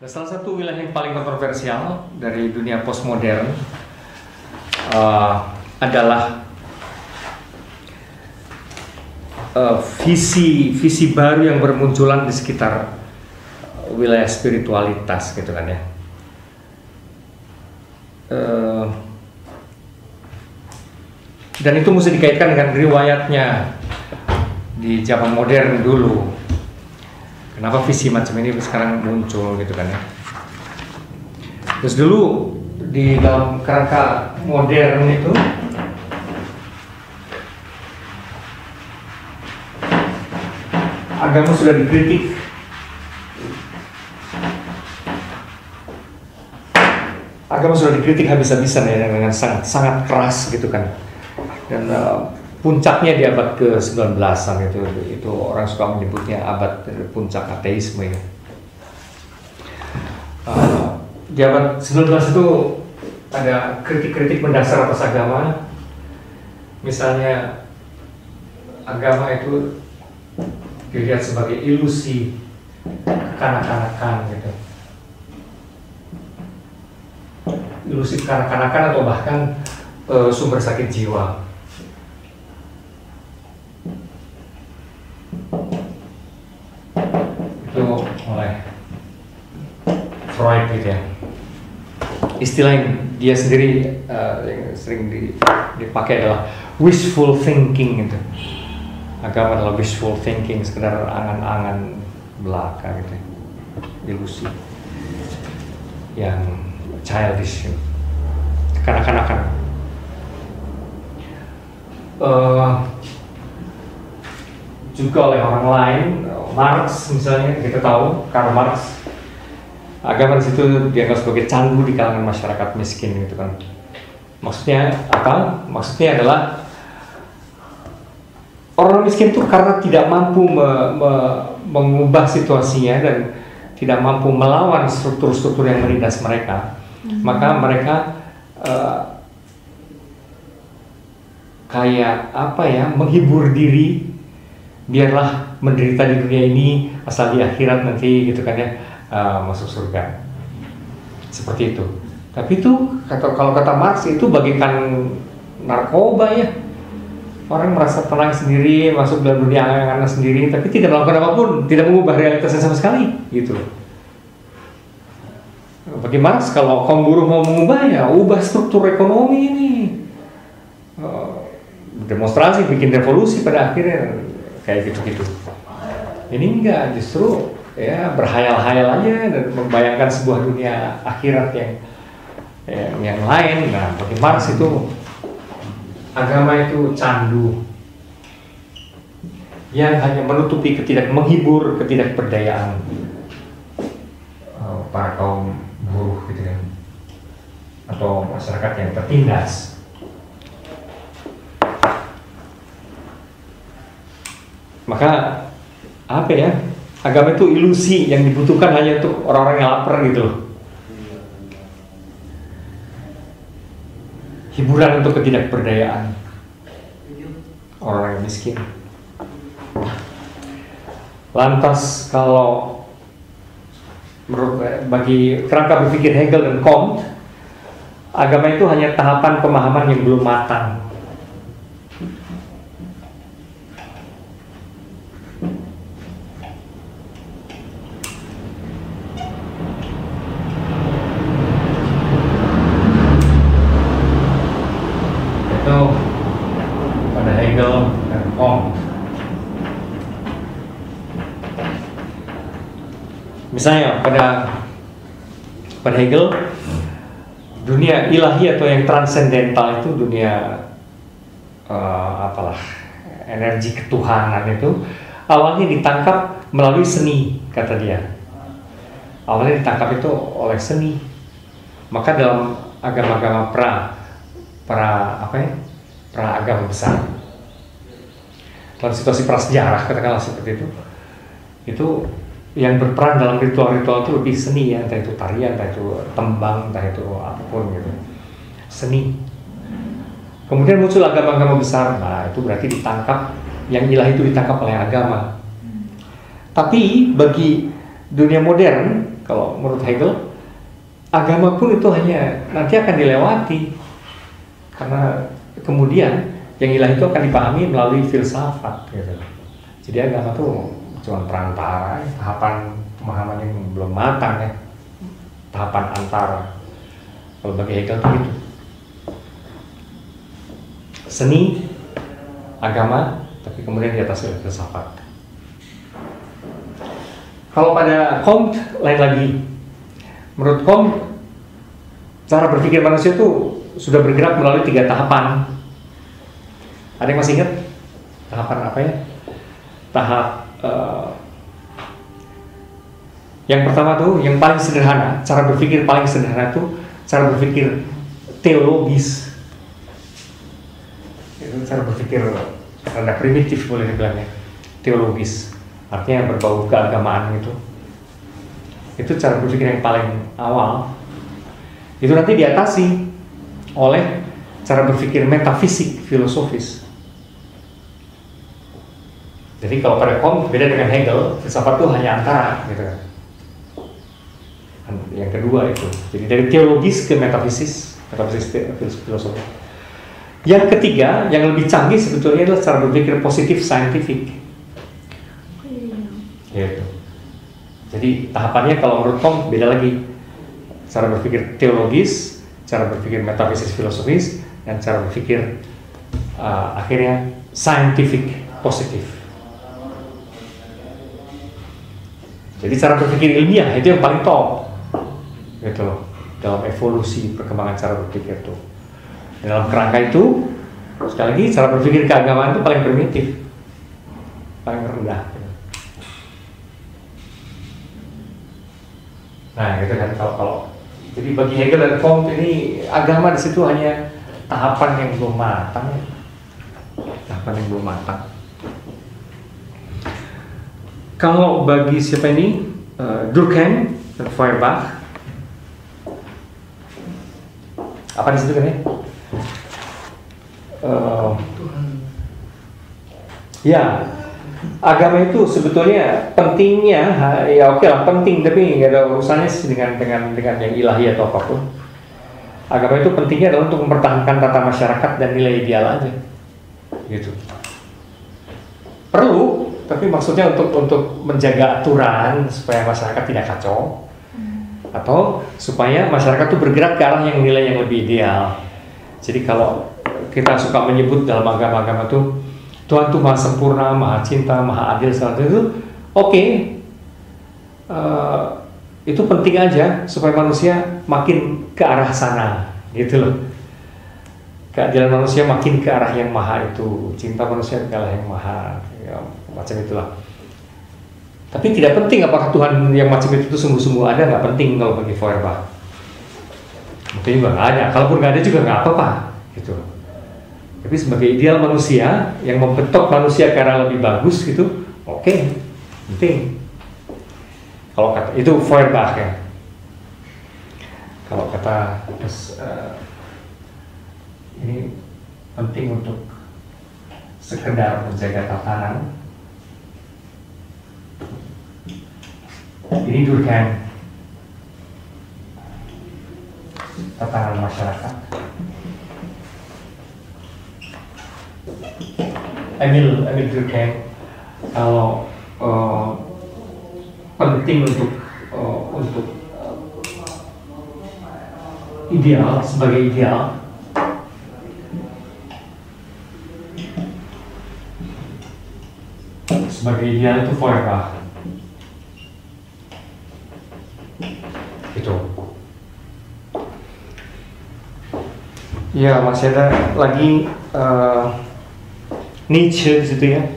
Nah, salah satu wilayah yang paling kontroversial dari dunia postmodern adalah visi baru yang bermunculan di sekitar wilayah spiritualitas, gitu kan ya. Dan itu mesti dikaitkan dengan riwayatnya di zaman modern dulu. Kenapa visi macam ini sekarang muncul, gitu kan ya. Terus dulu di dalam kerangka modern itu agama sudah dikritik. Agama sudah dikritik habis-habisan ya, dengan sangat keras, gitu kan. Dan puncaknya di abad ke-19an itu orang suka menyebutnya abad puncak ateisme ya. Di abad 19 itu ada kritik-kritik mendasar atas agama. Misalnya agama itu dilihat sebagai ilusi kekanak-kanakan gitu. Ilusi kekanak-kanakan atau bahkan sumber sakit jiwa. Itu oleh Freud gitu ya. Istilah yang dia sendiri yang sering dipakai adalah wishful thinking gitu. Agama adalah wishful thinking, sekedar angan-angan belaka gitu, ilusi yang childish, kekanak-kanakan. Juga oleh orang lain, Marx misalnya, kita tahu Karl Marx, agama di situ dianggap sebagai canggu di kalangan masyarakat miskin, gitu kan. Maksudnya apa? Maksudnya adalah orang miskin itu karena tidak mampu mengubah situasinya dan tidak mampu melawan struktur-struktur yang menindas mereka, maka mereka kayak apa ya, menghibur diri, biarlah menderita di dunia ini asal di akhirat nanti, gitu kan ya, masuk surga. Seperti itu. Tapi itu kalau kata Marx itu bagaikan narkoba ya. Orang merasa tenang sendiri, masuk dalam dunia angan-angan sendiri, tapi tidak melakukan apapun, tidak mengubah realitasnya sama sekali, gitu. Bagi Marx, kalau kaum buruh mau mengubah, ya ubah struktur ekonomi ini, demonstrasi, bikin revolusi, pada akhirnya kayak gitu-gitu. Ini enggak, justru ya berhayal-hayal aja dan membayangkan sebuah dunia akhirat yang lain. Nah, bagi Marx itu agama itu candu yang hanya menutupi menghibur ketidakberdayaan para kaum buruh, gitu kan, atau masyarakat yang tertindas. Maka apa ya, agama itu ilusi yang dibutuhkan hanya untuk orang-orang yang lapar, gitu loh. Hiburan untuk ketidakberdayaan orang yang miskin. Lantas kalau bagi kerangka berpikir Hegel dan Comte, agama itu hanya tahapan pemahaman yang belum matang. Pada Hegel dan Comte. Misalnya pada Hegel, dunia ilahi atau yang transendental itu dunia energi ketuhanan itu awalnya ditangkap melalui seni, kata dia. Awalnya ditangkap itu oleh seni. Maka dalam agama-agama pra agama besar, dalam situasi prasejarah, katakanlah seperti itu yang berperan dalam ritual-ritual itu lebih seni ya, entah itu tarian, entah itu tembang, entah itu apapun gitu, seni. Kemudian muncul agama-agama besar, nah itu berarti ditangkap, yang ilahi itu ditangkap oleh agama. Tapi bagi dunia modern, kalau menurut Hegel, agama pun itu hanya nanti akan dilewati, karena kemudian yang ilahi itu akan dipahami melalui filsafat gitu. Jadi agama tuh cuma perantara, tahapan pemahaman yang belum matang ya, tahapan antara. Kalau bagi Hegel itu gitu. Seni, agama, tapi kemudian di atas filsafat. Kalau pada Comte lain lagi. Menurut Comte, cara berpikir manusia itu sudah bergerak melalui 3 tahapan. Ada yang masih ingat tahapan apa ya? Tahap yang pertama tuh, yang paling sederhana, cara berpikir paling sederhana tuh cara berpikir teologis. Itu cara berpikir rada primitif boleh dibilangnya, teologis, artinya berbau keagamaan gitu. Itu cara berpikir yang paling awal. Itu nanti diatasi oleh cara berpikir metafisik filosofis. Jadi kalau pada Comte beda dengan Hegel, filsafat itu hanya antara gitu kan. Yang kedua itu, jadi dari teologis ke metafisis filosofi. Yang ketiga, yang lebih canggih sebetulnya adalah cara berpikir positif scientific. Gitu. Jadi tahapannya kalau menurut Comte beda lagi. Cara berpikir teologis, cara berpikir metafisis filosofis, dan cara berpikir akhirnya scientific positif. Jadi cara berpikir ilmiah itu yang paling top, gitu loh, dalam evolusi perkembangan cara berpikir itu. Dalam kerangka itu, sekali lagi cara berpikir keagamaan itu paling primitif, paling rendah. Nah, gitu kan kalau jadi bagi Hegel dan Comte ini agama di situ hanya tahapan yang belum matang, tahapan yang belum matang. Kalau bagi siapa ini, Durkheim dan Feuerbach, apa di situ kan ya? Ya, agama itu sebetulnya pentingnya, ya oke lah penting, tapi nggak ada urusannya dengan yang ilahi atau apapun. Agama itu pentingnya adalah untuk mempertahankan tata masyarakat dan nilai ideal aja, gitu. Perlu, tapi maksudnya untuk menjaga aturan supaya masyarakat tidak kacau, atau supaya masyarakat itu bergerak ke arah yang nilai yang lebih ideal. Jadi kalau kita suka menyebut dalam agama-agama itu Tuhan itu maha sempurna, maha cinta, maha adil, itu oke. Itu penting aja supaya manusia makin ke arah sana, gitu loh. Keadilan manusia makin ke arah yang maha itu, cinta manusia ke arah yang maha, ya, macam itulah. Tapi tidak penting apakah Tuhan yang macam itu sungguh-sungguh ada, nggak penting kalau bagi Feuerbach. Mungkin juga nggak ada, kalaupun nggak ada juga nggak apa-apa, gitu. Tapi sebagai ideal manusia yang membentuk manusia ke arah lebih bagus gitu, oke, penting. Kalau kata itu Feuerbach ya. Kalau kata ini penting untuk sekedar menjaga tatanan. Ini Durkheim, tatanan masyarakat. Emil Durkheim, kalau penting untuk ideal, sebagai ideal, itu Feuerbach. Gitu. Ya, masih ada lagi Nietzsche di situ ya.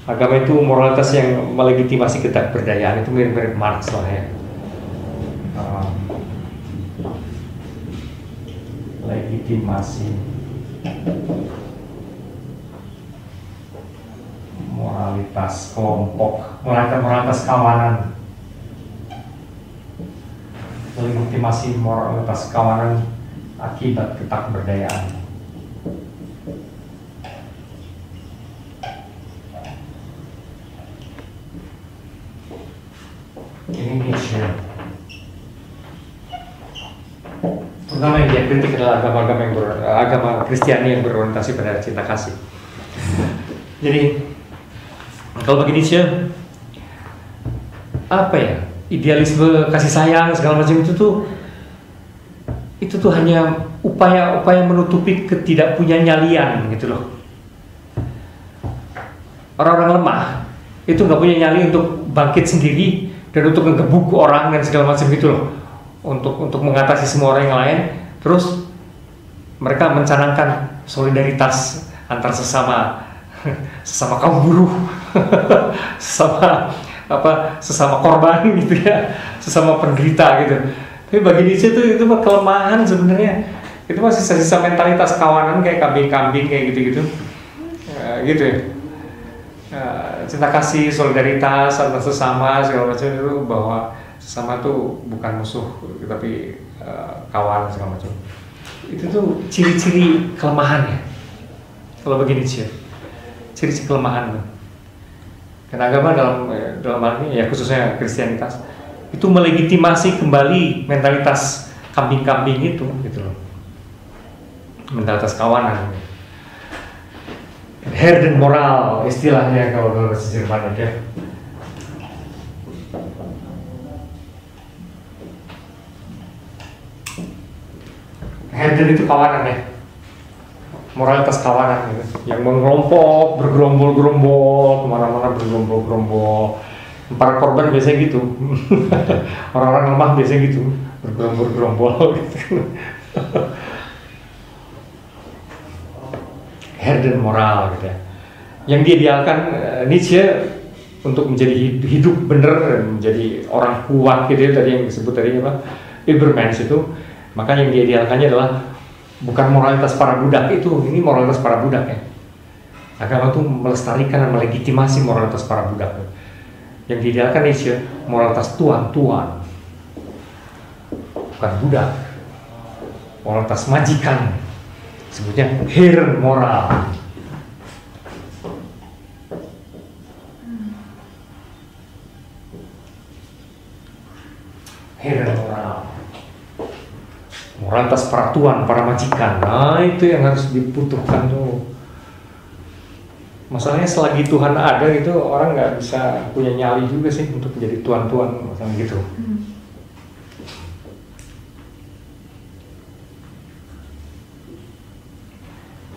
Agama itu moralitas yang melegitimasi ketidakberdayaan, itu mirip-mirip Marx lah ya. Legitimasi moralitas kelompok, moralitas kawanan, legitimasi moralitas kawanan akibat ketidakberdayaan. Ini Nietzsche. Terutama yang dia kritik adalah agama Kristiani yang berorientasi pada cinta kasih. Jadi kalau bagi Nietzsche, apa ya, idealisme kasih sayang segala macam itu tuh hanya upaya menutupi ketidakpunya nyalian gitu loh. Orang-orang lemah itu nggak punya nyali untuk bangkit sendiri dan untuk ngegebuk orang dan segala macam gitu loh, untuk mengatasi semua orang yang lain. Terus mereka mencanangkan solidaritas antar sesama kaum buruh, sesama korban gitu ya, sesama penderita gitu. Tapi bagi Nietzsche itu kelemahan sebenarnya. Itu masih sisa mentalitas kawanan kayak kambing-kambing kayak gitu-gitu, gitu ya. Cinta kasih, solidaritas antar sesama segala macam itu, bahwa sesama tuh bukan musuh tapi kawan segala macam. Itu tuh ciri-ciri kelemahannya. Kalau bagi Nietzsche, ciri-ciri kelemahan. Karena agama dalam hal ini ya, khususnya Kristianitas, itu melegitimasi kembali mentalitas kambing-kambing itu gitu loh. Mentalitas kawanan. Herden moral istilahnya kalau dalam bahasa Jerman ya. Herden itu kawanan ya. Moralitas kawanan gitu. Yang mengelompok, bergerombol-gerombol, kemana-mana bergerombol-gerombol. Para korban biasanya gitu. Orang-orang lemah biasanya gitu, bergerombol-gerombol gitu. Herden moral gitu ya. Yang diidealkan Nietzsche untuk menjadi hidup bener, menjadi orang kuat gitu ya, tadi yang disebut tadi apa, Übermensch itu. Maka yang diidealkannya adalah bukan moralitas para budak itu, ini moralitas para budak ya. Agama itu melestarikan dan melegitimasi moralitas para budak. Yang diidealkan Nietzsche moralitas tuan-tuan, bukan budak, moralitas majikan. Sebutnya Herren moral. Herren moral. Moralitas para tuan, para majikan. Nah, itu yang harus dibutuhkan tuh. Masalahnya selagi Tuhan ada gitu, orang nggak bisa punya nyali juga sih untuk menjadi tuan-tuan misalnya gitu.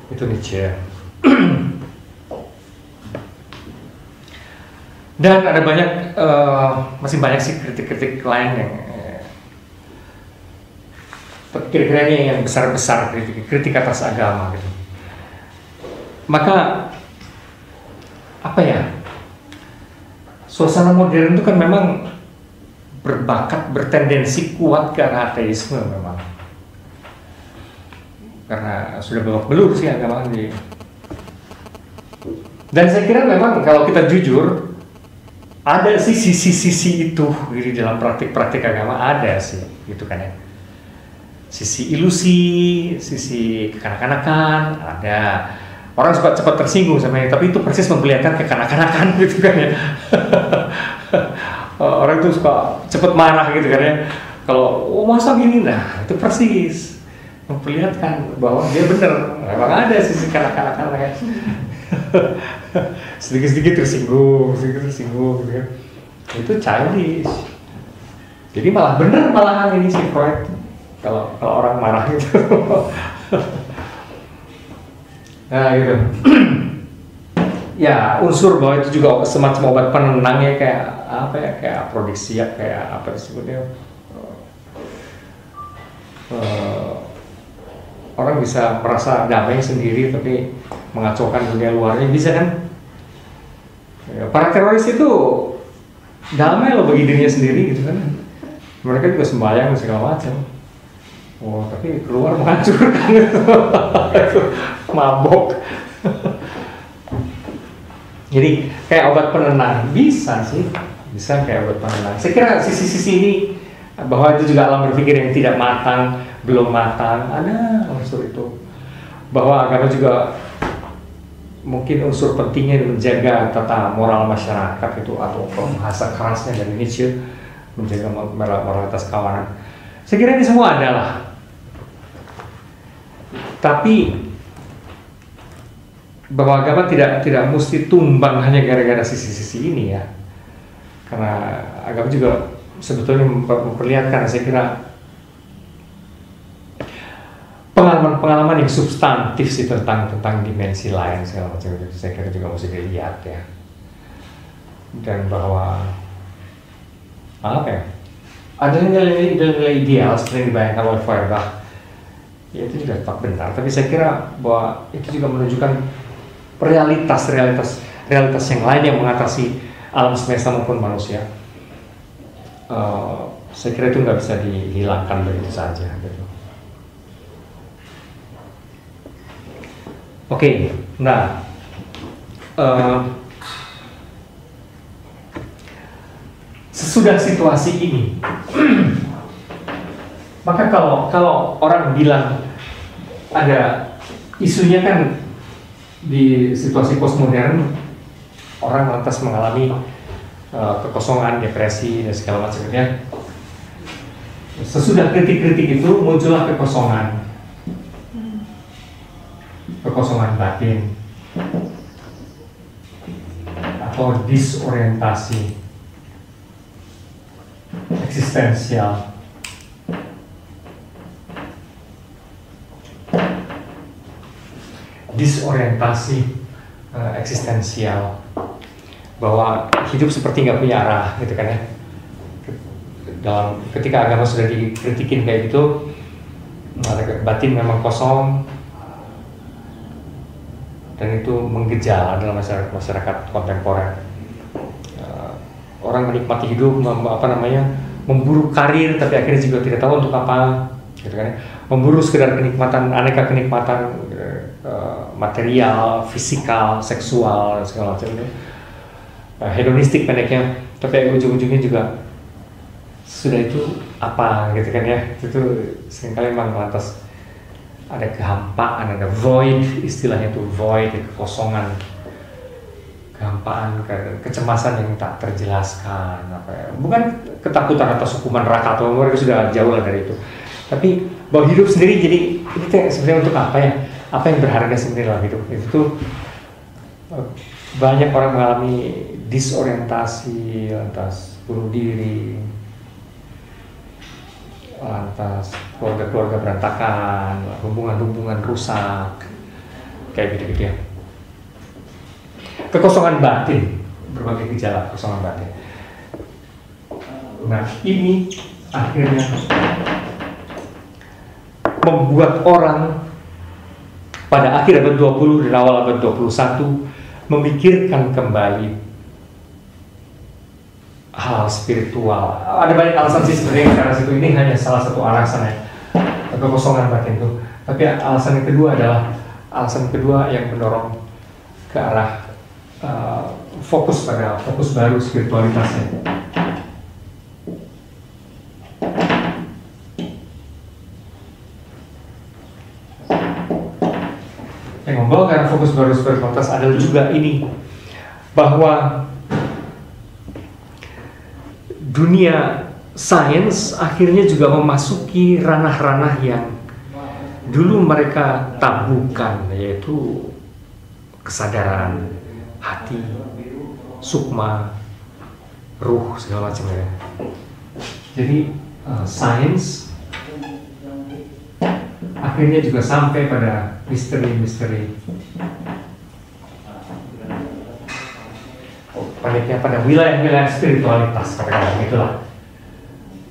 Itu Nietzsche. Dan ada banyak, masih banyak sih kritik-kritik lain yang kira-kira yang besar-besar, kritik atas agama gitu. Maka apa ya, suasana modern itu kan memang bertendensi kuat ke arah ateisme memang. Karena sudah babak belur sih agama ini. Dan saya kira memang kalau kita jujur, ada sih sisi-sisi itu di dalam praktik-praktik agama, ada sih gitu kan ya. Sisi ilusi, sisi kekanak-kanakan ada. Orang suka cepat tersinggung sama ini, tapi itu persis memperlihatkan kekanak-kanakan gitu kan ya. Orang tuh suka cepat marah gitu kan ya. Kalau masa gini, nah itu persis memperlihatkan bahwa dia benar, memang ada sisi kanak-kanakan ya. sedikit-sedikit tersinggung gitu kan. Itu childish. Jadi malah benar malahan ini si Freud kalau orang marah gitu. Nah gitu. Ya unsur bahwa itu juga semacam obat penenang ya, kayak apa ya, kayak afrodisiak, kayak apa disebutnya. Orang bisa merasa damai sendiri tapi mengacaukan dunia luarnya, bisa kan? Para teroris itu damai loh bagi dirinya sendiri gitu kan. Mereka juga sembahyang dan segala macam. Oh, tapi keluar menghancurkan itu. Mabok. Jadi kayak obat penenang, bisa sih, bisa kayak obat penenang. Saya kira sisi-sisi ini, bahwa itu juga alam berpikir yang tidak matang, belum matang, ada unsur itu. Bahwa agama juga mungkin unsur pentingnya menjaga tata moral masyarakat itu, atau bahasa kerasnya dari Nietzsche, menjaga moralitas kawanan. Saya kira ini semua adalah Tapi bahwa agama tidak mesti tumbang hanya gara-gara sisi-sisi ini ya, karena agama juga sebetulnya memperlihatkan, saya kira, pengalaman yang substantif sih tentang dimensi lain segala macam itu, saya kira juga mesti dilihat ya. Dan bahwa apa ya, ada nilai-nilai ideal seperti yang dibayangkan oleh Feuerbach, ya itu juga tetap benar, tapi saya kira bahwa itu juga menunjukkan realitas yang lain yang mengatasi alam semesta maupun manusia. Saya kira itu nggak bisa dihilangkan begitu saja gitu. Oke, nah sesudah situasi ini maka kalau orang bilang ada isunya kan di situasi postmodern, orang lantas mengalami kekosongan, depresi dan segala macamnya. Sesudah kritik-kritik itu muncullah kekosongan batin atau disorientasi eksistensial. Disorientasi eksistensial, bahwa hidup seperti nggak punya arah gitu kan ya. Ketika agama sudah dikritikin kayak gitu, batin memang kosong dan itu menggejala dalam masyarakat kontemporer. Orang menikmati hidup, memburu karir tapi akhirnya juga tidak tahu untuk apa gitu kan ya. Memburu sekedar kenikmatan, aneka kenikmatan material, fisikal, seksual, segala macam itu, hedonistik pendeknya, tapi ujung-ujungnya juga sudah itu apa gitu kan ya. Itu seringkali memang lantas ada kehampaan, ada void, istilahnya itu void, kekosongan, kehampaan, kecemasan yang tak terjelaskan, bukan ketakutan atas hukuman neraka atau mereka sudah jauh lah dari itu, tapi bahwa hidup sendiri jadi ini sebenarnya untuk apa ya? Apa yang berharga sebenarnya dalam hidup itu? Banyak orang mengalami disorientasi, lantas bunuh diri, lantas keluarga-keluarga berantakan, hubungan-hubungan rusak, kayak gitu-gitu ya. Kekosongan batin, berbagai gejala kekosongan batin. Nah, ini akhirnya membuat orang pada akhir abad 20 dan awal abad 21 memikirkan kembali hal spiritual. Ada banyak alasan sih sebenarnya karena situ ini hanya salah satu alasan ya, kekosongan batin itu. Tapi alasan yang kedua yang mendorong ke arah fokus baru spiritualitasnya. Yang membawa karena fokus baru spiritualitas adalah juga ini, bahwa dunia sains akhirnya juga memasuki ranah-ranah yang dulu mereka tabukan, yaitu kesadaran hati, sukma, ruh, segala macamnya. Jadi sains akhirnya juga sampai pada misteri-misteri, pada wilayah-wilayah spiritualitas, katakanlah itulah,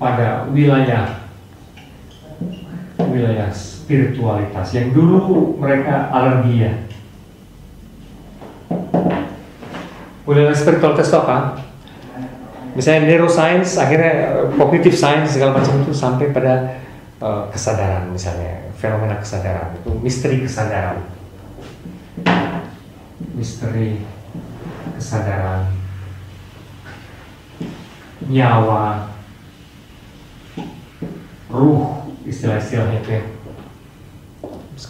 pada wilayah spiritualitas yang dulu mereka alergi ya. Wilayah spiritualitas itu apa? Misalnya neuroscience, akhirnya cognitive science, segala macam itu sampai pada kesadaran, misalnya fenomena kesadaran, itu misteri kesadaran, nyawa, ruh, istilah-istilahnya itu ya.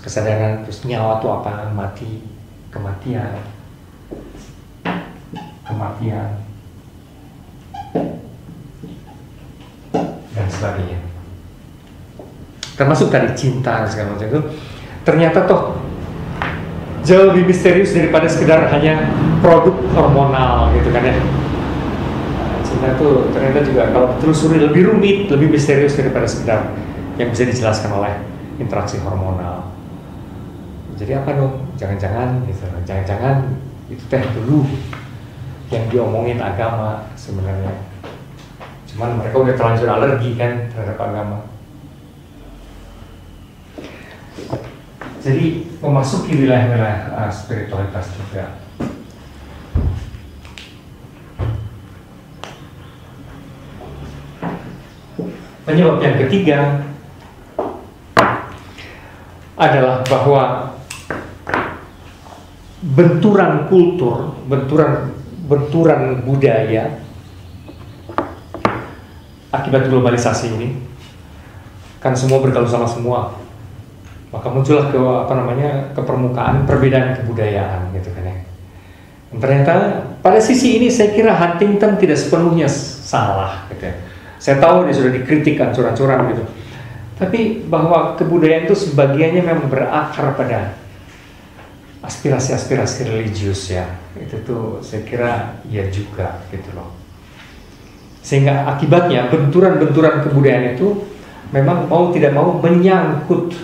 Kesadaran, terus nyawa itu apa? Mati, kematian, dan sebagainya. Termasuk tadi cinta segala macam itu. ternyata toh jauh lebih misterius daripada sekedar hanya produk hormonal gitu kan ya. Cinta tuh ternyata juga kalau ditelusuri lebih rumit, lebih misterius daripada sekedar yang bisa dijelaskan oleh interaksi hormonal. Jadi apa dong? Jangan-jangan gitu, jangan-jangan itu teh dulu yang diomongin agama sebenarnya. Cuman mereka udah terlanjur alergi kan terhadap agama. Jadi memasuki wilayah-wilayah spiritualitas juga. Penyebab yang ketiga adalah bahwa benturan kultur, benturan budaya akibat globalisasi ini kan semua bergaul sama semua, maka muncullah ke permukaan perbedaan kebudayaan gitu kan ya. Dan ternyata pada sisi ini saya kira Huntington tidak sepenuhnya salah gitu ya. Saya tahu dia sudah dikritik ancur-ancuran gitu, tapi bahwa kebudayaan itu sebagiannya memang berakar pada aspirasi-aspirasi religius ya, itu tuh saya kira ya juga gitu loh. Sehingga akibatnya benturan-benturan kebudayaan itu memang mau tidak mau menyangkut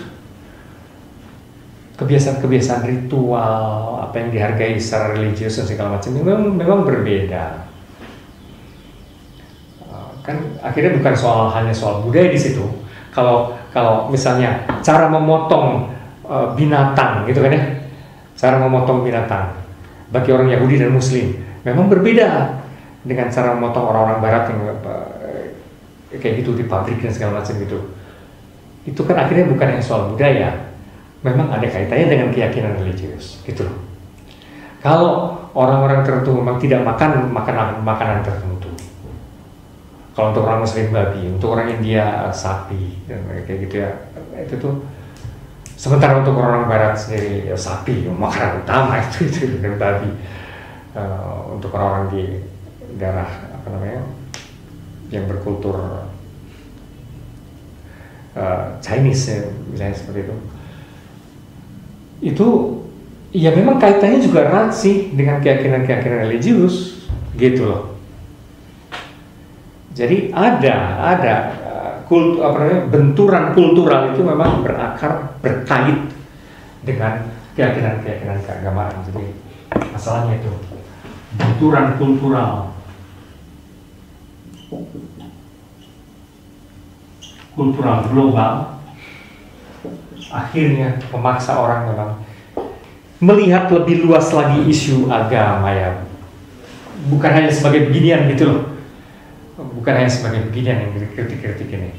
kebiasaan-kebiasaan ritual, apa yang dihargai secara religius dan segala macam, memang berbeda. Kan akhirnya bukan hanya soal budaya di situ. Kalau misalnya cara memotong binatang gitu kan ya, cara memotong binatang bagi orang Yahudi dan Muslim memang berbeda dengan cara memotong orang-orang Barat yang kayak gitu di pabrik dan segala macam gitu. Itu kan akhirnya bukan hanya soal budaya, memang ada kaitannya dengan keyakinan religius gitu loh. Kalau orang-orang tertentu memang tidak makan makanan tertentu, kalau untuk orang Muslim babi, untuk orang India sapi dan kayak gitu ya, itu tuh. Sementara untuk orang Barat sendiri ya, sapi makanan utama itu dan babi. Untuk orang-orang di daerah apa namanya yang berkultur Chinese ya, misalnya seperti itu ya memang kaitannya juga erat sih dengan keyakinan religius gitu loh. Jadi ada benturan kultural itu memang berkait dengan keyakinan keagamaan. Jadi masalahnya itu benturan kultural global akhirnya memaksa orang memang melihat lebih luas lagi isu agama ya, bukan hanya sebagai beginian gitu loh. Bukan hanya sebagai beginian yang dikritik-kritik ini.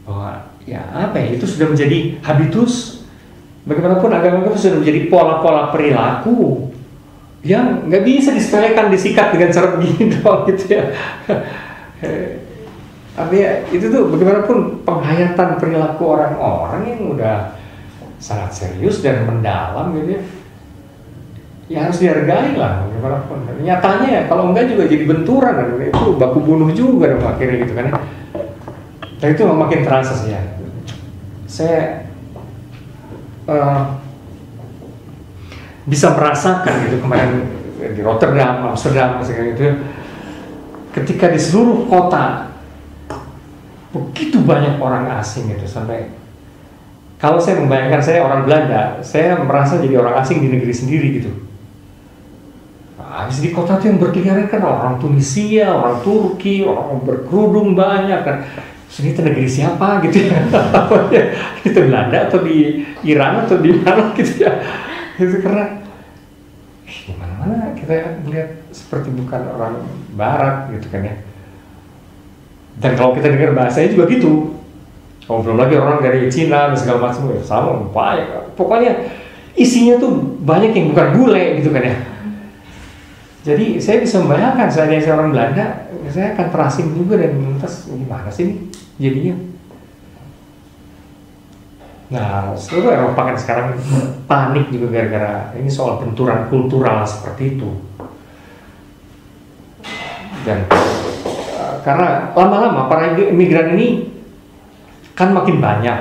Bahwa ya apa ya, itu sudah menjadi habitus. Bagaimanapun agama itu sudah menjadi pola-pola perilaku yang nggak bisa disepelekan, disikat dengan cara begini doang gitu ya. Artinya itu tuh bagaimanapun penghayatan perilaku orang-orang yang udah sangat serius dan mendalam gitu ya. Ya harus dihargai lah bagaimanapun. Nyatanya kalau enggak juga jadi benturan dan itu baku bunuh juga dong akhirnya gitu kan ya. Dan itu makin terasa sih ya. Saya bisa merasakan gitu kemarin di Rotterdam, Amsterdam segala gitu ya. Ketika di seluruh kota begitu banyak orang asing gitu, sampai kalau saya membayangkan saya orang Belanda, saya merasa jadi orang asing di negeri sendiri gitu. Habis di kota itu yang berkeliaran kan orang Tunisia, orang Turki, orang berkerudung banyak kan. Ini negeri siapa gitu ya? Itu Belanda atau di Iran atau di mana gitu ya? Itu karena di mana-mana kita melihat seperti bukan orang Barat gitu kan ya. Dan kalau kita dengar bahasanya juga gitu. Oh, belum lagi orang dari Cina dan segala macam ya, sama banyak. Pokoknya isinya tuh banyak yang bukan bule gitu kan ya. Jadi saya bisa membayangkan saya orang Belanda, saya akan terasing juga dan lantas gimana sih ini jadinya. Nah, seluruh Eropa kan sekarang panik juga gara-gara ini soal benturan kultural seperti itu. Dan karena lama-lama para imigran ini kan makin banyak.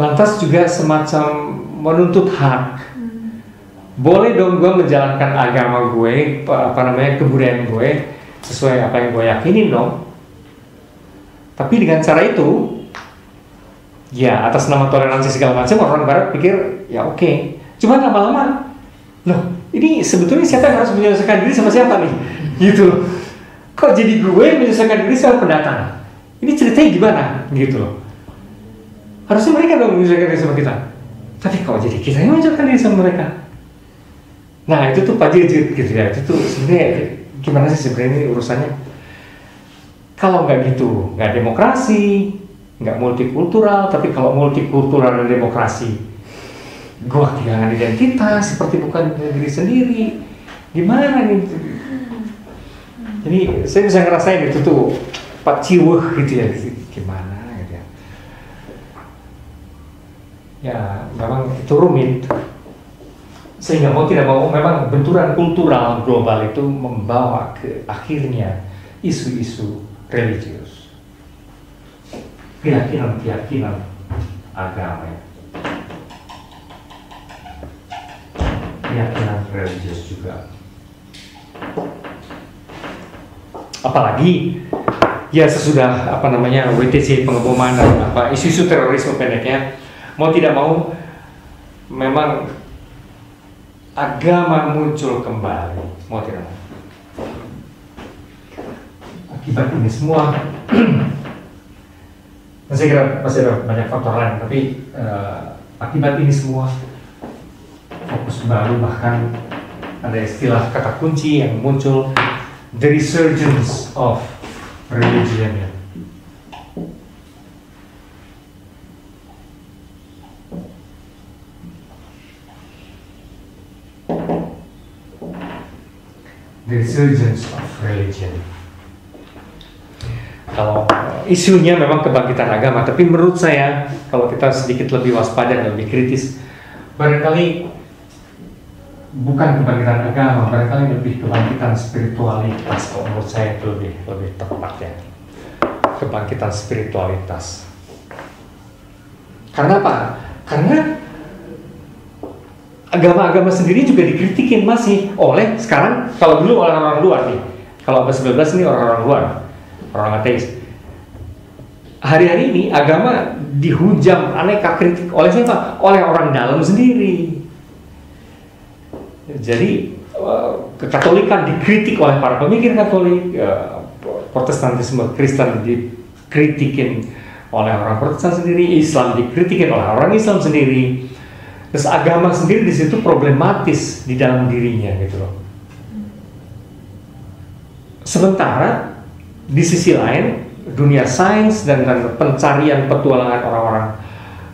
lantas juga semacam menuntut hak. Boleh dong gue menjalankan agama gue, kebudayaan gue sesuai apa yang gue yakinin dong. Tapi dengan cara itu, ya atas nama toleransi segala macam, orang Barat pikir ya oke. Cuma lama-lama, loh ini sebetulnya siapa yang harus menyelesaikan diri sama siapa nih? Gitu loh. Kok jadi gue menyelesaikan diri sama pendatang? Ini ceritanya gimana? Gitu loh. Harusnya mereka dong menyelesaikan diri sama kita. Tapi kok jadi kita yang menyelesaikan diri sama mereka? Nah itu tuh Pak Jejit gitu ya. Itu tuh sebenarnya gimana sih sebenarnya ini urusannya? Kalau nggak gitu, nggak demokrasi, nggak multikultural. Tapi kalau multikultural dan demokrasi, gua kehilangan identitas, seperti bukan diri sendiri. Gimana nih? Jadi saya bisa ngerasain itu tuh Pak Ciweh gitu ya, gimana gitu ya. Ya memang itu rumit. Sehingga mau tidak mau memang benturan kultural global itu membawa ke akhirnya isu-isu religius, keyakinan agama, keyakinan religius juga. Apalagi ya sesudah WTC pengeboman dan isu-isu terorisme pendeknya, mau tidak mau memang agama muncul kembali, mau tidak mau. Akibat ini semua, saya kira masih ada banyak faktor lain, tapi akibat ini semua fokus baru, bahkan ada istilah kata kunci yang muncul, the resurgence of religion. The resurgence of religion. Kalau isunya memang kebangkitan agama, tapi menurut saya kalau kita sedikit lebih waspada dan lebih kritis, barangkali bukan kebangkitan agama, barangkali lebih kebangkitan spiritualitas. Kalau menurut saya itu lebih tepat ya, kebangkitan spiritualitas. Karena apa? Karena agama-agama sendiri juga dikritikin masih oleh sekarang, kalau dulu oleh orang luar nih, kalau abad 19 ini orang-orang luar, orang ateis. Hari-hari ini agama dihujam aneka kritik oleh siapa? Oleh orang dalam sendiri. Jadi kekatolikan dikritik oleh para pemikir Katolik, Protestantisme Kristen dikritikin oleh orang Protestan sendiri, Islam dikritikin oleh orang Islam sendiri. Terus agama sendiri di situ problematis di dalam dirinya gitu loh. Sementara di sisi lain dunia sains dan pencarian petualangan orang-orang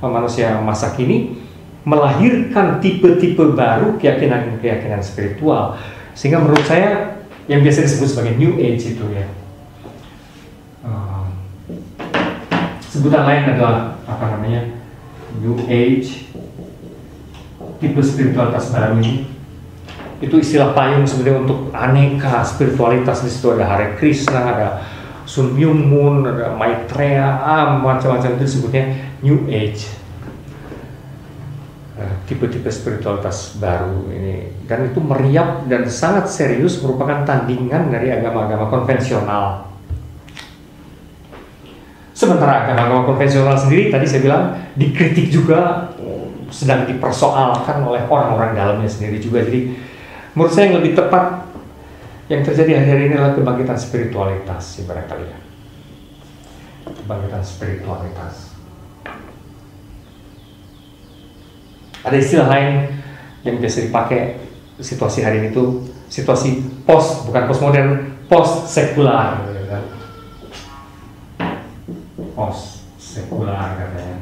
manusia masa kini melahirkan tipe-tipe baru keyakinan spiritual, sehingga menurut saya yang biasa disebut sebagai New Age itu ya, sebutan lain adalah New Age, tipe spiritualitas baru ini. Itu istilah payung sebenarnya untuk aneka spiritualitas. Di situ ada Hare Krishna, ada Sun Myung Moon, ada Maitreya, macam-macam. Itu disebutnya New Age, tipe-tipe spiritualitas baru ini. Dan itu meriap dan sangat serius, merupakan tandingan dari agama-agama konvensional. Sementara agama-agama konvensional sendiri tadi saya bilang dikritik juga, sedang dipersoalkan oleh orang-orang dalamnya sendiri juga. Jadi menurut saya yang lebih tepat yang terjadi hari-hari ini adalah kebangkitan spiritualitas sih barangkali ya. Kebangkitan spiritualitas. Ada istilah lain yang biasa dipakai situasi hari ini itu situasi bukan postmodern, post sekular. Post sekular katanya.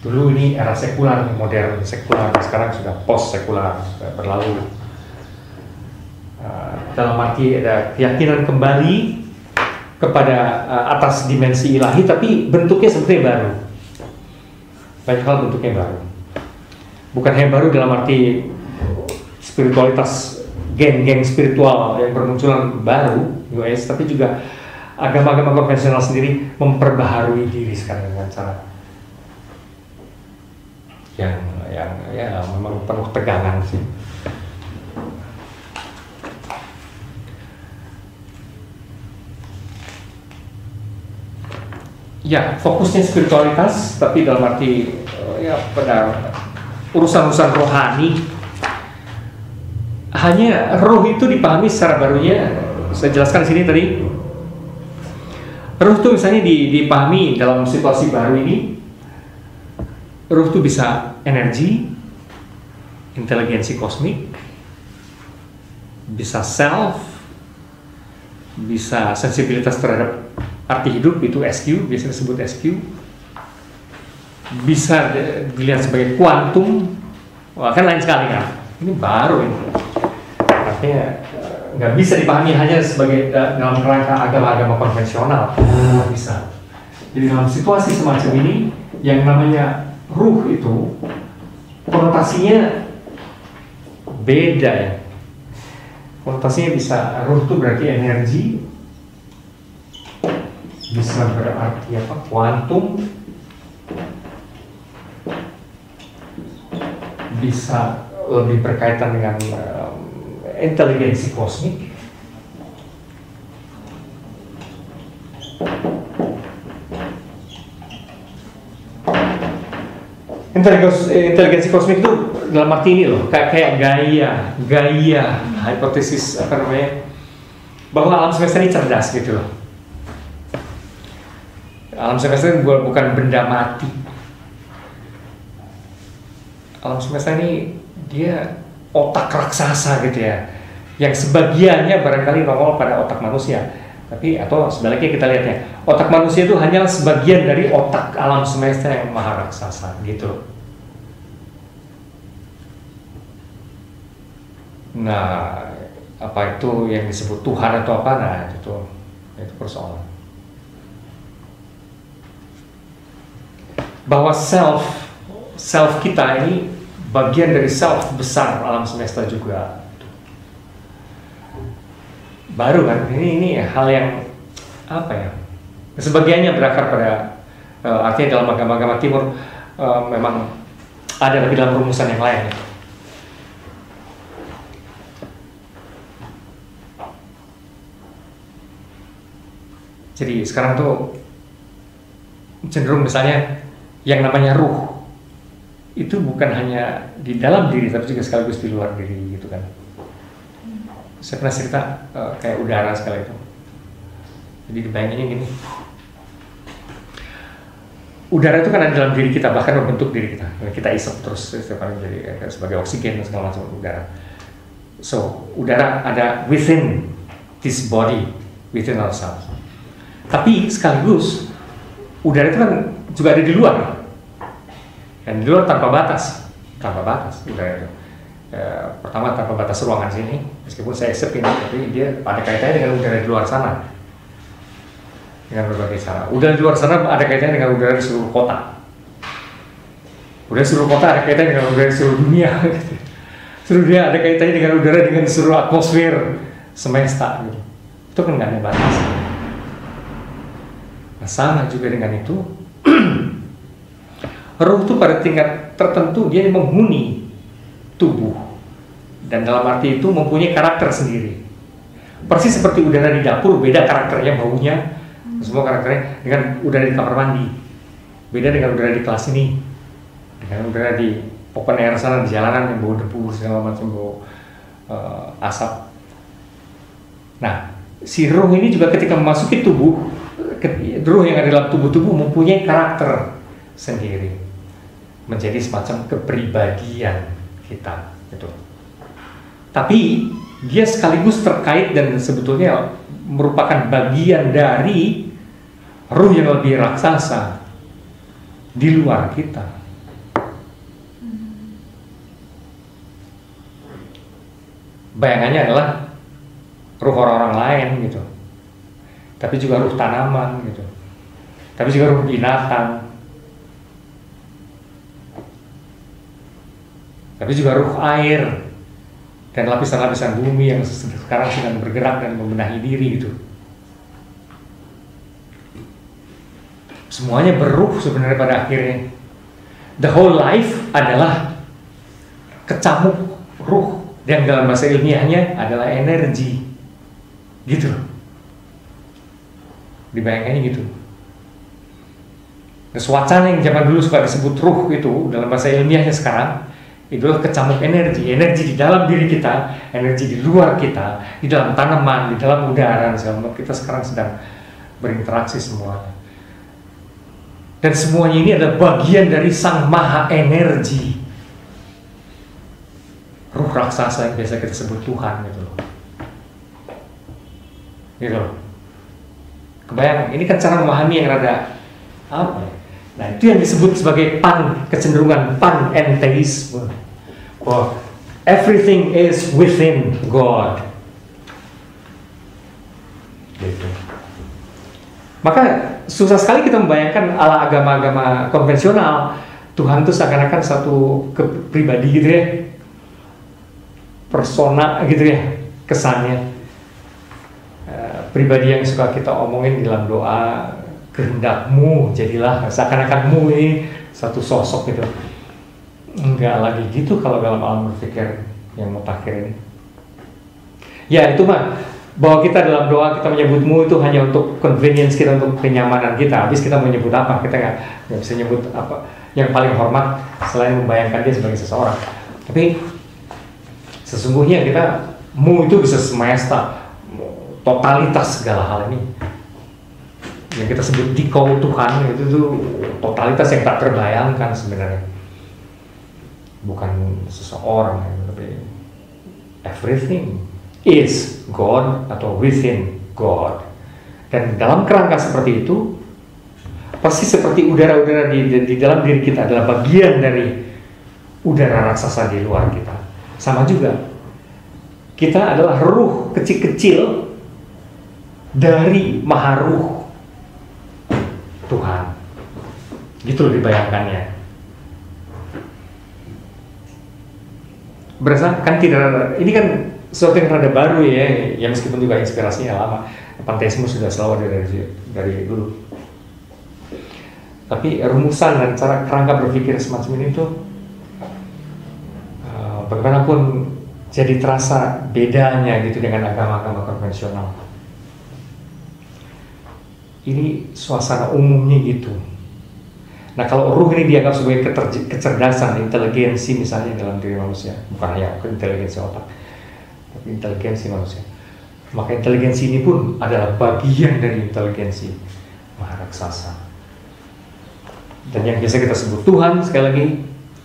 Dulu ini era sekular, modern sekular, sekarang sudah post sekular, sudah berlalu. Dalam arti ada keyakinan kembali kepada atas dimensi ilahi, tapi bentuknya sebetulnya baru. Banyak hal bentuknya baru. Bukan hanya baru dalam arti spiritualitas, geng-geng spiritual yang bermunculan baru, US, tapi juga agama-agama konvensional sendiri memperbaharui diri sekarang dengan cara yang ya memang penuh tegangan sih. Ya, fokusnya spiritualitas, tapi dalam arti ya pada urusan-urusan rohani. Hanya roh itu dipahami secara barunya, saya jelaskan di sini tadi. Roh itu misalnya dipahami dalam situasi baru ini. Roh itu bisa energi, inteligensi kosmik, bisa self, bisa sensibilitas terhadap arti hidup, itu SQ, biasanya disebut SQ. Bisa dilihat sebagai kuantum. Wah, kan lain sekali kan. Ini baru ini. Artinya nggak bisa dipahami hanya sebagai dalam kerangka agama-agama konvensional. Nggak bisa. Jadi dalam situasi semacam ini, yang namanya ruh itu konotasinya beda ya. Konotasinya bisa, ruh itu berarti energi, bisa berarti apa? Kuantum, bisa lebih berkaitan dengan inteligensi kosmik. Inteligensi kosmik itu dalam arti ini loh, kayak Gaia, hipotesis apa namanya, bahwa alam semesta ini cerdas gitu loh. Alam semesta ini bukan benda mati. Alam semesta ini dia otak raksasa gitu ya, yang sebagiannya barangkali nongol pada otak manusia, tapi atau sebaliknya kita lihatnya, otak manusia itu hanya sebagian dari otak alam semesta yang maha raksasa gitu. Nah, apa itu yang disebut Tuhan atau apa? Nah, itu persoalan. Bahwa self kita ini bagian dari self besar alam semesta juga. Baru kan, ini hal yang apa ya? Sebagiannya berakar pada artinya dalam agama-agama timur memang ada, tapi dalam rumusan yang lain. Jadi sekarang tuh cenderung misalnya yang namanya ruh itu bukan hanya di dalam diri, tapi juga sekaligus di luar diri gitu kan. Saya pernah cerita kayak udara sekali itu. Jadi dibayanginnya gini, udara itu kan ada dalam diri kita, bahkan membentuk diri kita. Kita isep terus setiap hari jadi sebagai oksigen dan segala macam udara. So udara ada within this body, within ourselves. Tapi sekaligus udara itu kan juga ada di luar, dan di luar tanpa batas udara itu. Pertama tanpa batas ruangan sini, meskipun saya isep ini, tapi dia ada kaitannya dengan udara di luar sana, dengan berbagai cara. Udara di luar sana ada kaitannya dengan udara di seluruh kota. Udara di seluruh kota ada kaitannya dengan udara di seluruh dunia. Seluruh dunia ada kaitannya dengan udara dengan seluruh atmosfer semesta. Gitu. Itu kan nggak ada batas. Nah, sama juga dengan itu, ruh itu pada tingkat tertentu dia menghuni tubuh, dan dalam arti itu mempunyai karakter sendiri. Persis seperti udara di dapur, beda karakternya, baunya, semua karakternya, dengan udara di kamar mandi. Beda dengan udara di kelas ini, dengan udara di open air sana, di jalanan yang bau debu, segala macam bau asap. Nah, si ruh ini juga ketika memasuki tubuh, ruh yang ada dalam tubuh-tubuh mempunyai karakter sendiri, menjadi semacam kepribadian kita gitu. Tapi dia sekaligus terkait dan sebetulnya merupakan bagian dari ruh yang lebih raksasa di luar kita. Bayangannya adalah ruh orang-orang lain gitu, tapi juga ruh tanaman gitu, tapi juga ruh binatang, tapi juga ruh air dan lapisan-lapisan bumi yang sekarang sedang bergerak dan membenahi diri gitu. Semuanya beruh sebenarnya pada akhirnya. The whole life adalah kecamuk ruh, yang dalam bahasa ilmiahnya adalah energi. Gitu loh. Dibayangkannya gitu. Nah, wacana yang zaman dulu suka disebut ruh itu dalam bahasa ilmiahnya sekarang itulah kecamuk energi di dalam diri kita, energi di luar kita, di dalam tanaman, di dalam udara, kita sekarang sedang berinteraksi semuanya. Dan semuanya ini adalah bagian dari Sang Maha Energi, ruh raksasa yang biasa kita sebut Tuhan gitu loh. Gitu loh. Kebayang, ini kan cara memahami yang rada apa ya? Nah, itu yang disebut sebagai kecenderungan panentheisme. Bahwa everything is within God. Gitu. Maka susah sekali kita membayangkan ala agama-agama konvensional Tuhan itu seakan-akan satu pribadi gitu ya, persona gitu ya kesannya, pribadi yang suka kita omongin dalam doa, kehendakmu jadilah, seakan-akan mu ini satu sosok gitu. Enggak lagi gitu kalau dalam alam berpikir yang mutakhir ini. Ya itu mah, bahwa kita dalam doa kita menyebutmu itu hanya untuk convenience kita, untuk kenyamanan kita. Habis kita mau nyebut apa, kita nggak bisa nyebut apa yang paling hormat selain membayangkan dia sebagai seseorang. Tapi sesungguhnya kita mu itu bisa semesta, totalitas segala hal ini. Yang kita sebut dikau Tuhan itu tuh totalitas yang tak terbayangkan sebenarnya. Bukan seseorang, tapi everything is God atau within God. Dan dalam kerangka seperti itu, persis seperti udara-udara di dalam diri kita adalah bagian dari udara raksasa di luar kita. Sama juga, kita adalah ruh kecil-kecil dari Maharuh Tuhan. Gitu loh dibayangkannya. Berasa kan tidak, ini kan sesuatu yang rada baru ya meskipun juga inspirasinya lama. Panteisme sudah selalu ada dari dulu. Tapi rumusan dan cara kerangka berpikir semacam ini tuh bagaimanapun jadi terasa bedanya gitu dengan agama-agama konvensional. Ini suasana umumnya gitu. Nah kalau ruh ini dianggap sebagai kecerdasan, inteligensi misalnya dalam diri manusia, bukan hanya inteligensi otak, tapi inteligensi manusia. Maka inteligensi ini pun adalah bagian dari inteligensi Maha Raksasa. Dan yang biasa kita sebut Tuhan sekali lagi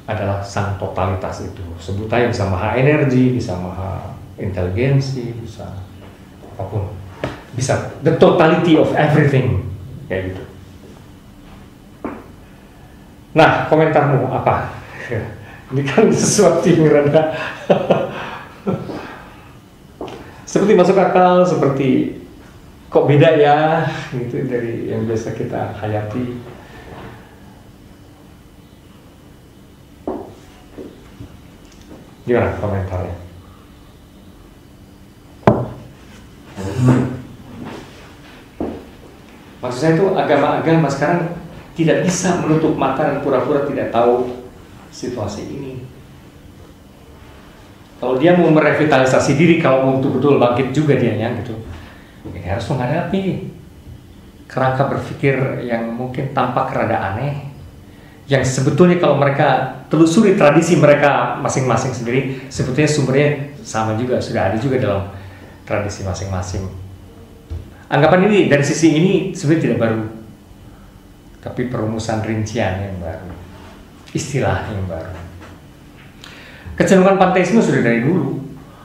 adalah sang totalitas itu. Sebut aja bisa Maha Energi, bisa Maha Inteligensi, bisa apapun. Bisa the totality of everything kayak gitu. Nah, komentarmu apa? Ini kan sesuatu yang rada seperti masuk akal, seperti kok beda ya gitu dari yang biasa kita hayati. Gimana komentarnya? Maksud saya itu agama-agama sekarang tidak bisa menutup mata dan pura-pura tidak tahu situasi ini. Kalau dia mau merevitalisasi diri, kalau mau betul-betul bangkit juga dianya gitu, ini harus menghadapi kerangka berpikir yang mungkin tampak rada aneh, yang sebetulnya kalau mereka telusuri tradisi mereka masing-masing sendiri, sebetulnya sumbernya sama juga, sudah ada juga dalam tradisi masing-masing. Anggapan ini dari sisi ini sebenarnya tidak baru, tapi perumusan rincian yang baru, istilah yang baru. Kecenderungan panteisme sudah dari dulu,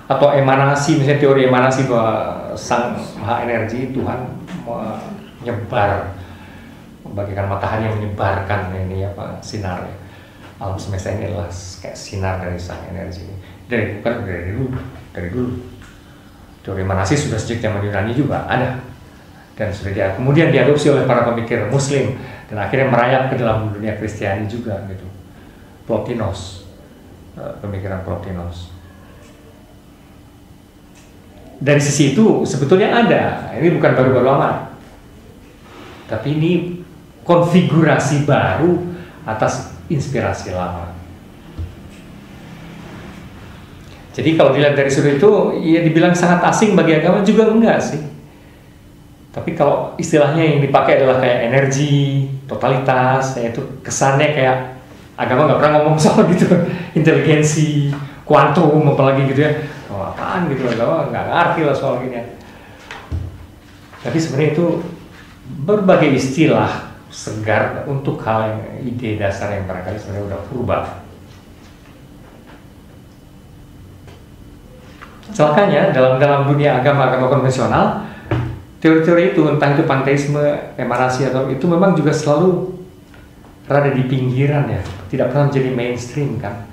atau emanasi, misalnya teori emanasi bahwa sang Maha Energi Tuhan menyebar, bagaikan matahari yang menyebarkan ini apa sinar alam semesta ini adalah kayak sinar dari sang energi ini. Dari dulu. Teori emanasi sudah sejak zaman Yunani juga ada. Dan sudah kemudian diadopsi oleh para pemikir Muslim dan akhirnya merayap ke dalam dunia Kristiani juga gitu. Plotinos, pemikiran Plotinos. Dari sisi itu sebetulnya ada. Ini bukan baru-baru amat, tapi ini konfigurasi baru atas inspirasi lama. Jadi kalau dilihat dari sudut itu, ya dibilang sangat asing bagi agama juga enggak sih. Tapi kalau istilahnya yang dipakai adalah kayak energi, totalitas, yaitu kesannya kayak agama nggak pernah ngomong soal gitu, inteligensi, kuantum apalagi gitu ya. Oh, apaan gitu, agama nggak ngerti lah soal gini. Tapi sebenarnya itu berbagai istilah segar untuk hal yang ide dasar yang barangkali sebenarnya udah berubah. Celakanya dalam dunia agama konvensional, teori-teori itu, entah itu panteisme, emanasi atau itu memang juga selalu berada di pinggiran ya, tidak pernah menjadi mainstream kan.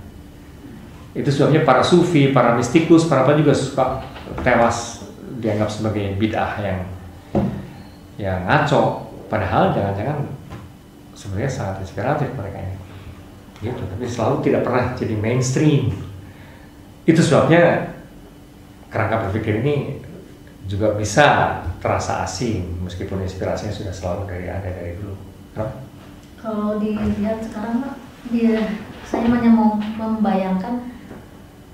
Itu sebabnya para sufi, para mistikus, para apa juga suka tewas dianggap sebagai bid'ah yang ngaco, padahal jangan-jangan sebenarnya sangat inspiratif mereka ini. Gitu, tapi selalu tidak pernah jadi mainstream. Itu sebabnya kerangka berpikir ini juga bisa terasa asing meskipun inspirasinya sudah selalu ada dari dulu. Kalau dilihat sekarang saya hanya mau membayangkan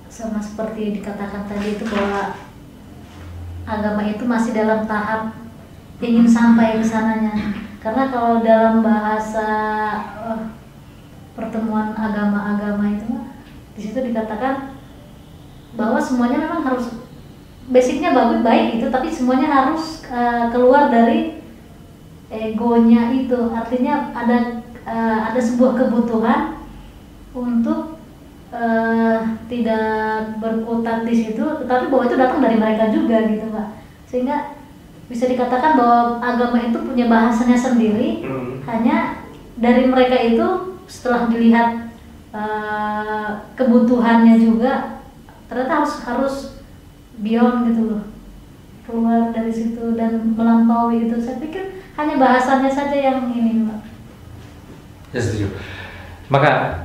sama seperti dikatakan tadi itu bahwa agama itu masih dalam tahap ingin sampai ke sananya. Karena kalau dalam bahasa pertemuan agama-agama itu di situ dikatakan bahwa semuanya memang harus basicnya baik gitu, tapi semuanya harus keluar dari egonya itu. Artinya ada sebuah kebutuhan untuk tidak berkutat di situ, tetapi bahwa itu datang dari mereka juga gitu Pak. Sehingga bisa dikatakan bahwa agama itu punya bahasanya sendiri. Hanya dari mereka itu setelah dilihat kebutuhannya juga ternyata harus beyond gitu loh, keluar dari situ dan melampaui itu. Saya pikir hanya bahasanya saja yang ini Pak. Ya setuju. Maka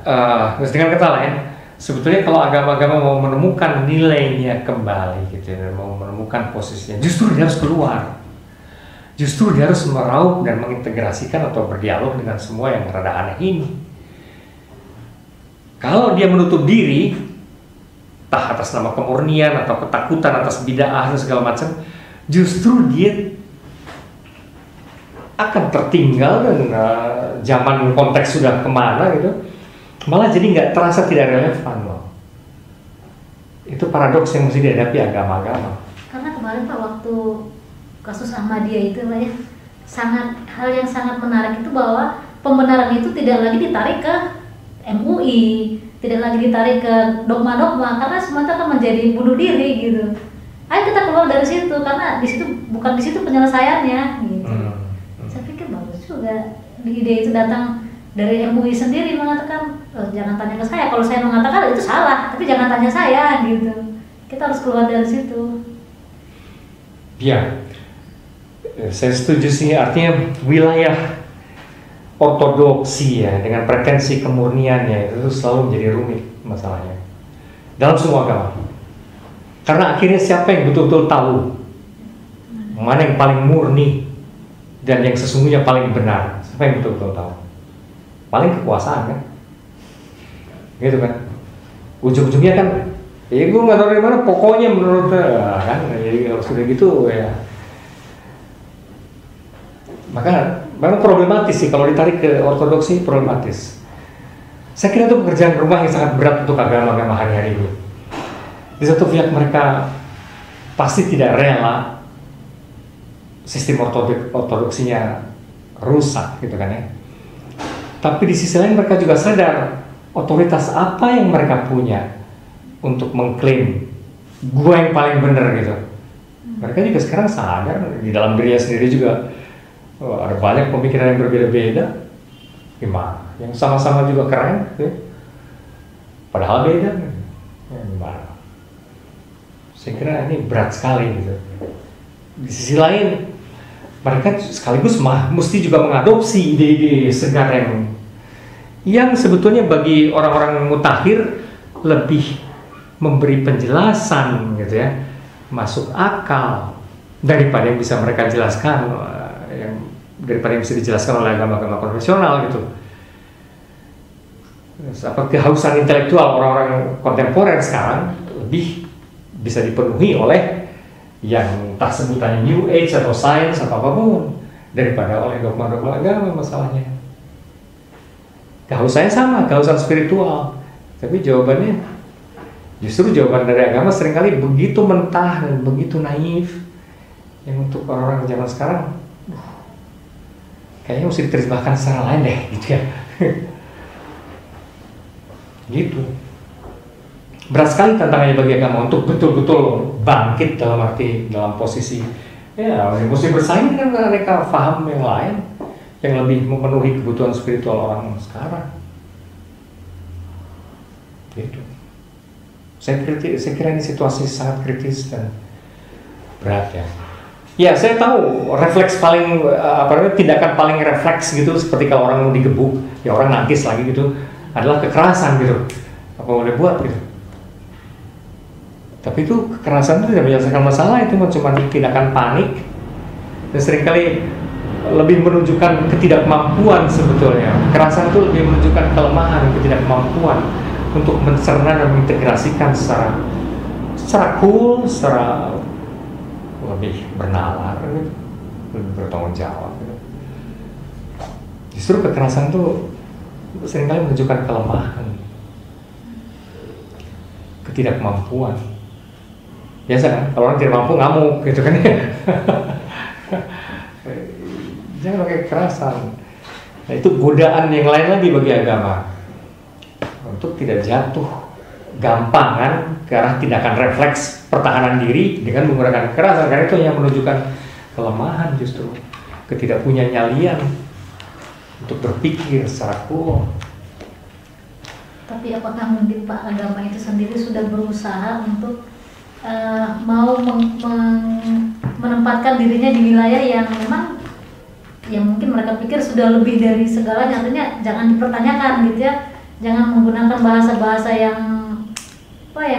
dengan kata lain, sebetulnya kalau agama-agama mau menemukan nilainya kembali gitu ya, mau menemukan posisinya, justru dia harus keluar. Justru dia harus meraup dan mengintegrasikan atau berdialog dengan semua yang rada aneh ini. Kalau dia menutup diri, entah atas nama kemurnian atau ketakutan atas bid'ah dan segala macam, justru dia akan tertinggal dan zaman konteks sudah kemana gitu, malah jadi nggak terasa, tidak relevan loh. Itu paradoks yang mesti dihadapi agama-agama. Karena kemarin Pak waktu kasus Ahmadiyah itu Pak ya, hal yang sangat menarik itu bahwa pembenaran itu tidak lagi ditarik ke MUI, tidak lagi ditarik ke dogma-dogma, karena semua itu akan menjadi bunuh diri gitu. Ayo kita keluar dari situ, karena di situ bukan di situ penyelesaiannya gitu. Saya pikir bagus juga ide itu datang dari MUI sendiri mengatakan, jangan tanya ke saya, kalau saya mengatakan itu salah, tapi jangan tanya saya gitu. Kita harus keluar dari situ. Ya, saya setuju sih, artinya wilayah ortodoksi ya dengan pretensi kemurniannya itu selalu menjadi rumit masalahnya dalam semua agama. Karena akhirnya siapa yang betul-betul tahu mana yang paling murni dan yang sesungguhnya paling benar? Siapa yang betul-betul tahu? Paling kekuasaan kan, gitu kan. Ujung-ujungnya kan, ya gue nggak tahu dari mana. Pokoknya menurut kan, jadi kalau sudah gitu ya. Maka memang problematis sih kalau ditarik ke ortodoksi, problematis. Saya kira itu pekerjaan rumah yang sangat berat untuk agama-agama hari-hari ini. Di satu pihak mereka pasti tidak rela sistem ortodoksinya rusak gitu kan ya. Tapi di sisi lain mereka juga sadar otoritas apa yang mereka punya untuk mengklaim gue yang paling benar gitu. Mereka juga sekarang sadar di dalam dirinya sendiri juga ada banyak pemikiran yang berbeda-beda. Gimana? Yang sama-sama juga keren gitu. Padahal beda ya, gimana? Saya kira ini berat sekali gitu. Di sisi lain mereka sekaligus mesti juga mengadopsi ide-ide segar yang sebetulnya bagi orang-orang mutakhir lebih memberi penjelasan gitu ya, masuk akal daripada yang bisa mereka jelaskan yang daripada yang bisa dijelaskan oleh agama-agama konvensional gitu. Seperti kehausan intelektual orang-orang kontemporer sekarang lebih bisa dipenuhi oleh yang tak sebutannya New Age atau Science atau apapun daripada oleh dogma-dogma agama masalahnya. Kehausannya sama, kehausan spiritual, tapi jawabannya justru jawaban dari agama seringkali begitu mentah dan begitu naif yang untuk orang-orang zaman sekarang kayaknya mesti diterjemahkan secara lain deh gitu ya. Gitu. Berat sekali tantangannya bagi agama untuk betul-betul bangkit dalam posisi ya mesti bersaing dengan mereka paham yang lain yang lebih memenuhi kebutuhan spiritual orang sekarang. Gitu. Saya kira ini situasi sangat kritis dan berat ya. Ya, saya tahu refleks paling tindakan paling refleks gitu seperti kalau orang mau digebuk, ya orang nangkis lagi gitu, adalah kekerasan gitu. Apa boleh buat gitu. Tapi itu kekerasan itu tidak menyelesaikan masalah, itu cuma tindakan panik dan seringkali lebih menunjukkan ketidakmampuan sebetulnya. Kekerasan itu lebih menunjukkan kelemahan, ketidakmampuan untuk mencerna dan mengintegrasikan secara cool, secara lebih bernalar, gitu, lebih bertanggung jawab. Gitu. Justru kekerasan itu seringkali menunjukkan kelemahan, ketidakmampuan. Biasa kan, kalau orang tidak mampu ngamuk, gitu kan ya. Jangan pakai kekerasan. Nah, itu godaan yang lain lagi bagi agama untuk tidak jatuh gampangan ke arah tindakan refleks pertahanan diri dengan menggunakan kekerasan, karena itu yang menunjukkan kelemahan, justru ketidakpunya nyalian untuk berpikir secara cool. Tapi apakah mungkin Pak agama itu sendiri sudah berusaha untuk mau menempatkan dirinya di wilayah yang memang yang mungkin mereka pikir sudah lebih dari segalanya, artinya jangan dipertanyakan gitu ya, jangan menggunakan bahasa-bahasa yang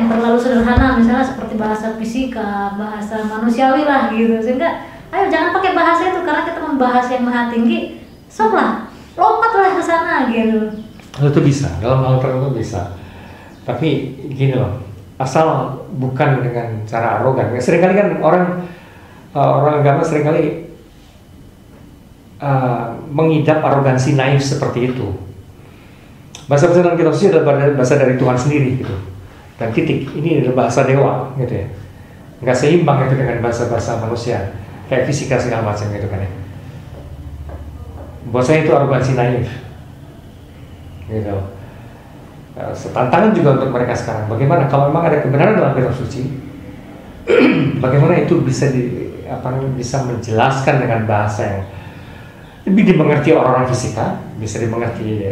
terlalu sederhana, misalnya seperti bahasa fisika, bahasa manusiawi lah gitu, sehingga ayo jangan pakai bahasa itu karena kita membahas yang maha tinggi, sok lah, lompatlah ke sana gitu. Itu bisa, dalam hal tertentu bisa, tapi gini loh, asal bukan dengan cara arogan. Seringkali kan orang agama seringkali mengidap arogansi naif seperti itu. Bahasa dalam kitab suci adalah bahasa dari Tuhan sendiri gitu. Dan titik, ini adalah bahasa dewa gitu ya. Nggak seimbang itu dengan bahasa-bahasa manusia kayak fisika segala macam gitu kan ya. Buat saya itu arogansi naif gitu. Tantangan juga untuk mereka sekarang, bagaimana kalau memang ada kebenaran dalam kitab suci, bagaimana itu bisa menjelaskan dengan bahasa yang lebih dimengerti orang-orang fisika, bisa dimengerti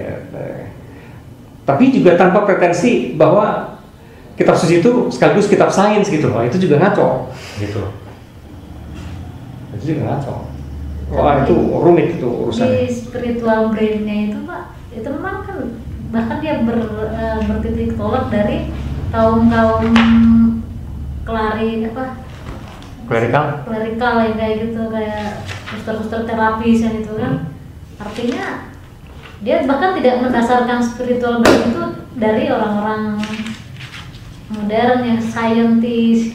tapi juga tanpa pretensi bahwa kitab suci itu sekaligus kitab sains gitu loh. Itu juga ngaco gitu. Itu juga ngaco. Wah, itu rumit itu urusannya. Di spiritual brain-nya itu Pak, itu memang kan bahkan dia bertitik tolak dari kaum klerikal yang kayak gitu, kayak suster terapis yang itu kan. Artinya dia bahkan tidak mendasarkan spiritual brain itu dari orang-orang modern yang saintis.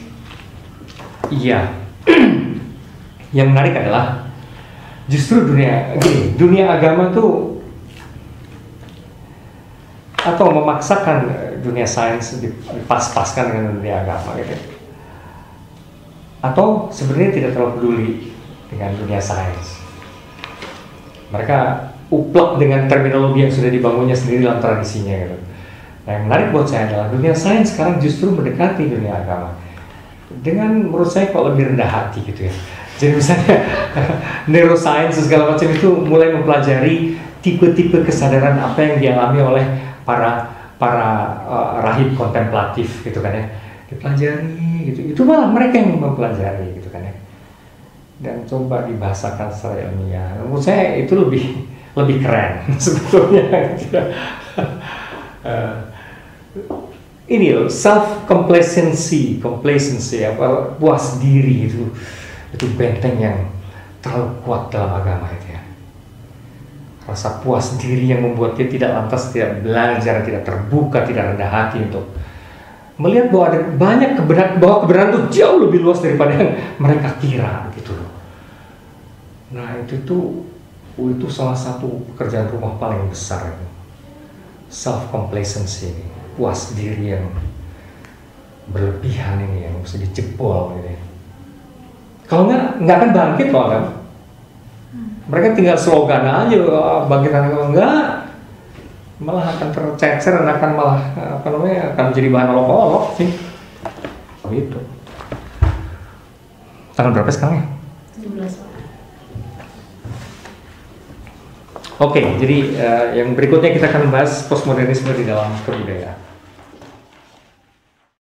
Iya. Yang menarik adalah justru dunia agama tuh atau memaksakan dunia sains dipas-paskan dengan dunia agama gitu. Atau sebenarnya tidak terlalu peduli dengan dunia sains. Mereka uplek dengan terminologi yang sudah dibangunnya sendiri dalam tradisinya gitu. Nah, yang menarik buat saya adalah dunia sains sekarang justru mendekati dunia agama dengan menurut saya kok lebih rendah hati gitu ya. Jadi misalnya neuroscience segala macam itu mulai mempelajari tipe-tipe kesadaran apa yang dialami oleh para rahib kontemplatif gitu kan ya, dipelajari gitu. Itu malah mereka yang mempelajari gitu kan ya, dan coba dibahasakan secara ilmiah. Menurut saya itu lebih keren sebetulnya. Ini loh, complacency, puas diri itu benteng yang terlalu kuat dalam agama itu ya. Rasa puas diri yang membuat dia tidak lantas tidak belajar, tidak terbuka, tidak rendah hati untuk melihat bahwa ada banyak kebenaran itu jauh lebih luas daripada yang mereka kira gitu loh. Nah itu salah satu pekerjaan rumah paling besar itu. Self complacency ini, puas diri yang berlebihan ini yang mesti dijebol ini. Kalau nggak akan bangkit loh kan? Mereka tinggal slogan aja bangkit enggak, malah akan tercecer dan akan malah akan menjadi bahan olok-olok sih. Begitu. Tanggal berapa sekarang ya? 17. Oke, jadi yang berikutnya kita akan membahas postmodernisme di dalam kebudayaan.